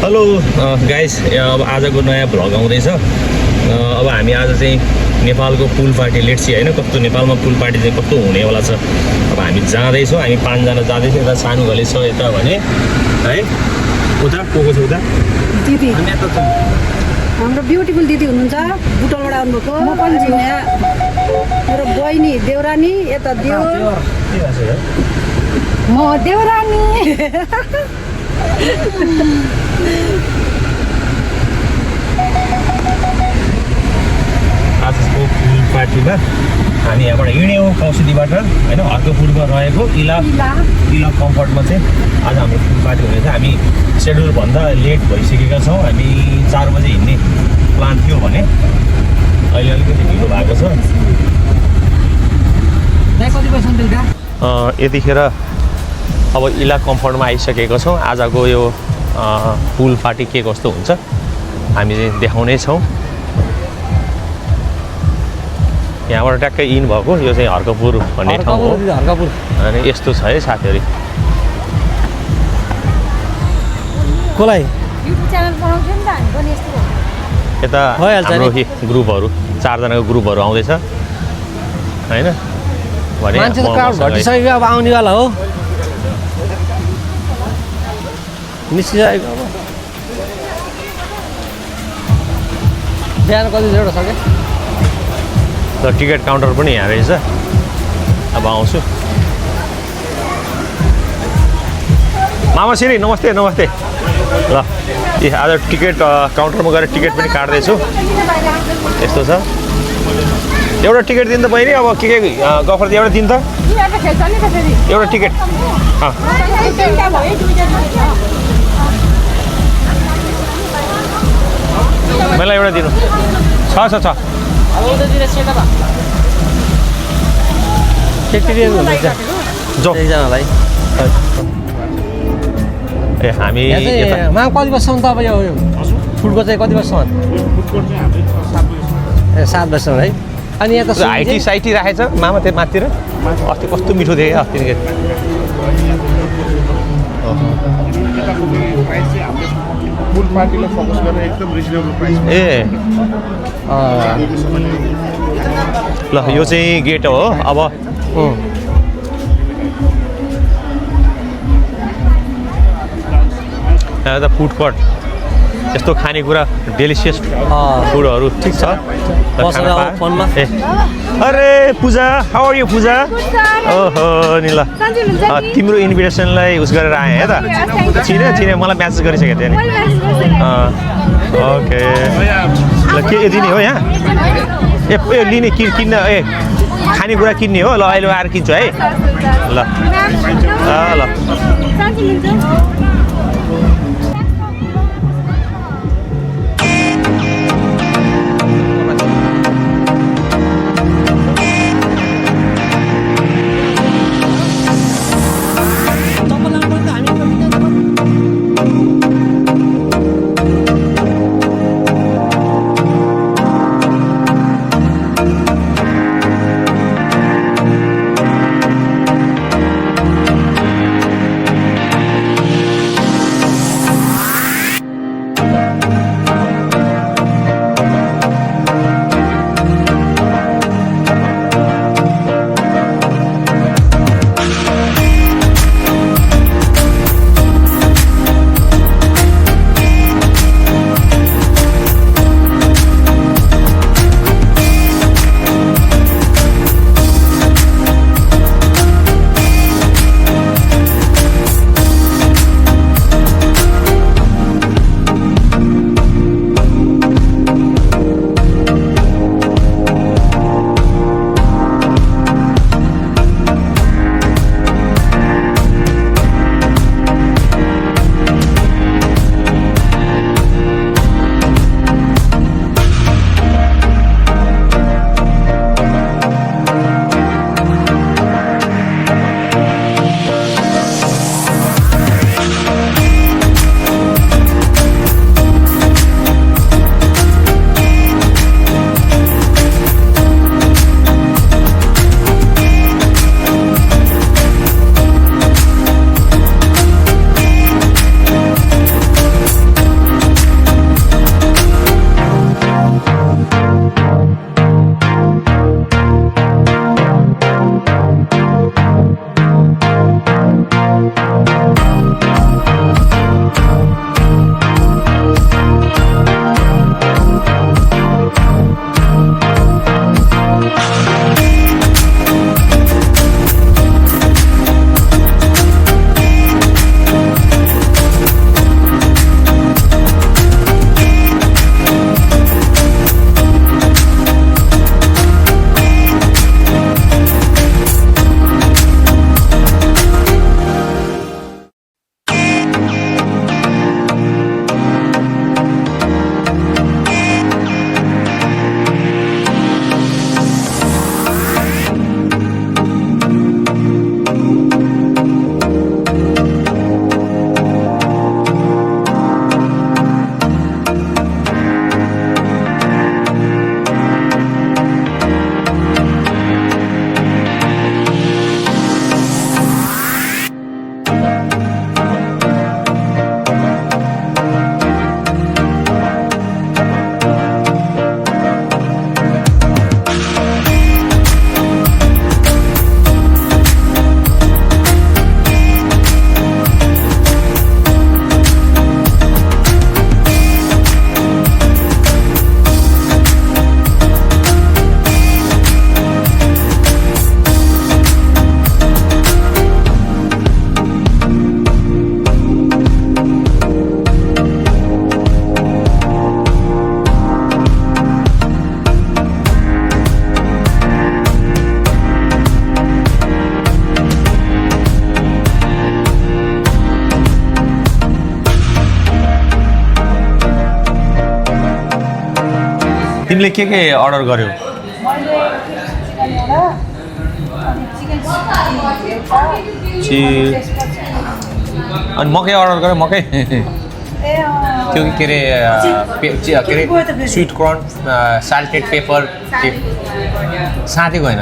Hello guys, अब आजको नयाँ भ्लग आउँदैछ। अब हामी आज चाहिँ नेपालको पुल पार्टी लेट्सी होइन, कस्तो नेपालमा पुल पार्टी चाहिँ कस्तो हुनेवाला छ। अब हामी जाँदैछौँ, हामी 5 जना जाँदैछौँ। यता सानो घले छ यता भने है, उता को छ उता दिदी हाम्रो ब्युटिफुल दिदी हुनुहुन्छ, बुटलबाट आउनुभएको। मेरो बहिनी देउरानी, यता देवर म देउरानी। आजको पुल पार्टीमा हामी यहाँबाट हिँड्यौँ कौसुलीबाट होइन, हर्कपुरमा रहेको इला कम्फर्टमा चाहिँ आज हाम्रो पुल पार्टी हुनेछ। हामी सेड्युलभन्दा लेट भइसकेका छौँ। हामी 4 बजे हिँड्ने प्लान थियो भने अहिले अलिकति ढिलो भएको छ। यतिखेर अब इला कम्फर्टमा आइसकेको छौँ। आजको यो पुल पार्टी के कस्तो हुन्छ हामी चाहिँ देखाउने छौँ। यहाँबाट ट्याक्कै इन भएको यो चाहिँ हर्कपुर भन्ने ठाउँ हो। अनि यस्तो छ है साथीहरू। कसलाई यता हाम्रो ग्रुपहरू 4 जनाको ग्रुपहरू आउँदैछ होइन भने मान्छे त क्राउड घटिसक्यो, अब आउनेवाला हो। निस्किसकेको अब बिहान कति जेठो छ क्या। ल टिकट काउन्टर पनि यहाँ रहेछ। अब आउँछु। मामा श्री नमस्ते नमस्ते। ल आज टिकट काउन्टरमा गएर टिकट पनि काट्दैछु। यस्तो छ। एउटा टिकट दिनु त बहिनी। अब के गफर एउटा दिनु त एउटा टिकट। मलाई एउटा दिनु। छ जो एकजनालाई ए हामी माग कति बजीसम्म त अब यो फुडको चाहिँ कति बजीसम्म? ए 7 बजीसम्म है। अनि यहाँ त हाइटी साइटी राखेछ मामा त्यो माथितिर। अस्ति कस्तो मिठो थियो क्या अस्ति। फुल पार्टीलाई फोकस गरेर एकदम रिजनेबल प्राइस। ए ल यो चाहिँ गेट हो। अब यहाँ त फुड कोर्ट यस्तो खानेकुरा डेलिसियस फुडहरू ठिक छ। ए अरे पूजा, हाउ आर यु पूजा? ओहो नि ल तिम्रो इन्भिटेसनलाई उस गरेर आएँ है त। चिने मलाई म्यासेज गरिसकेको थियो नि। ओके ल के दिने हो यहाँ? ए लिने किन्न ए खानेकुरा किन्ने हो। ल अहिले आएर किन्छु है। ल ल तिमीले के अर्डर गर्यौ अनि मकै अर्डर गरेँ मकै त्यो के अरे स्विट कर्न साल्टेड पेपर साँधेको होइन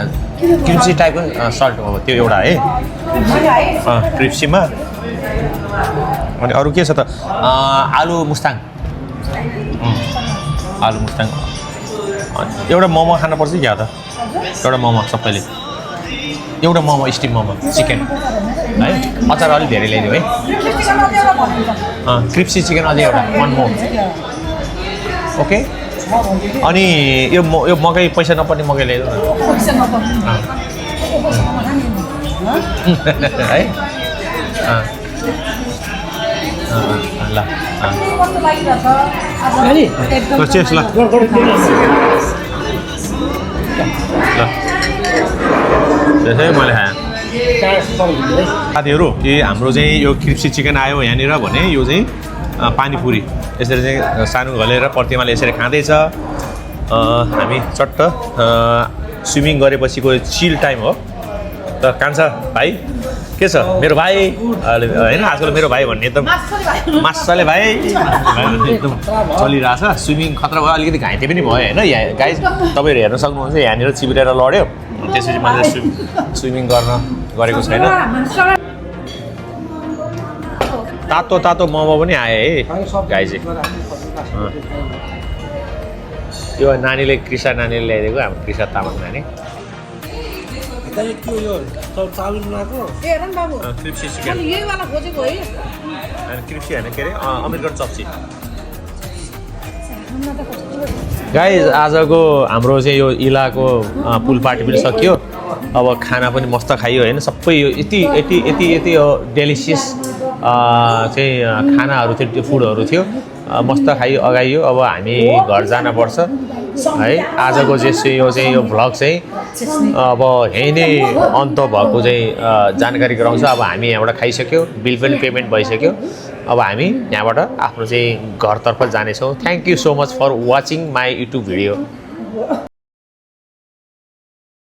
क्रिप्सी टाइपको सल्ट हो त्यो एउटा है क्रिप्सीमा अनि अरू के छ त आलु मुस्ताङ आलु मुस्ताङ एउटा मोमो खानुपर्छ क्या त एउटा मोमो सबैले एउटा मोमो स्टिम मोमो चिकन है अचार अलिक धेरै ल्याइदियो है क्रिप्सी चिकन अझै एउटा वान मोर ओके अनि यो मकै पैसा नपर्ने मकै ल्याइदियो न है ल चेस ल त्यसै मैले खाएँ साथीहरू यी हाम्रो चाहिँ यो क्रिप्सी चिकन आयो यहाँनिर भने यो चाहिँ पानीपुरी यसरी चाहिँ सानो घलेर प्रतिमाले यसरी खाँदैछ हामी चट्ट स्विमिङ गरेपछिको चिल टाइम हो त कान्छा भाइ के छ मेरो भाइ होइन आजकल मेरो भाइ भन्ने एकदम मासले भाइ एकदम चलिरहेछ स्विमिङ खतरा भयो अलिकति घाइते पनि भयो होइन यहाँ गाइज तपाईँहरू हेर्न सक्नुहुन्छ यहाँनिर चिबिरेर लड्यो त्यसपछि मैले स्विमिङ गरेको छैन तातो तातो मोमो पनि आयो है गाई चाहिँ यो नानीले कृषा नानीले ल्याइदिएको हाम्रो कृषा तामाङ नानी क्रिप्सी चिकन क्रिप्सी होइन के अरे अमेरिकन चप्सी गाइज आजको हाम्रो चाहिँ यो इलाको पुल पार्टी पनि सकियो अब खाना पनि मस्त खाइयो होइन सबै यो यति यति यति यति डेलिसियस चाहिँ खानाहरू थियो त्यो फुडहरू थियो मस्त खाइयो अगाइयो अब हामी घर जानुपर्छ है आजको चाहिँ यो भ्लग चाहिँ अब यहीँ नै अन्त भएको चाहिँ जानकारी गराउँछ अब हामी यहाँबाट खाइसक्यो बिल पनि पेमेन्ट भइसक्यो अब हामी यहाँबाट आफ्नो चाहिँ घरतर्फ जानेछौँ thank you so much for watching my YouTube video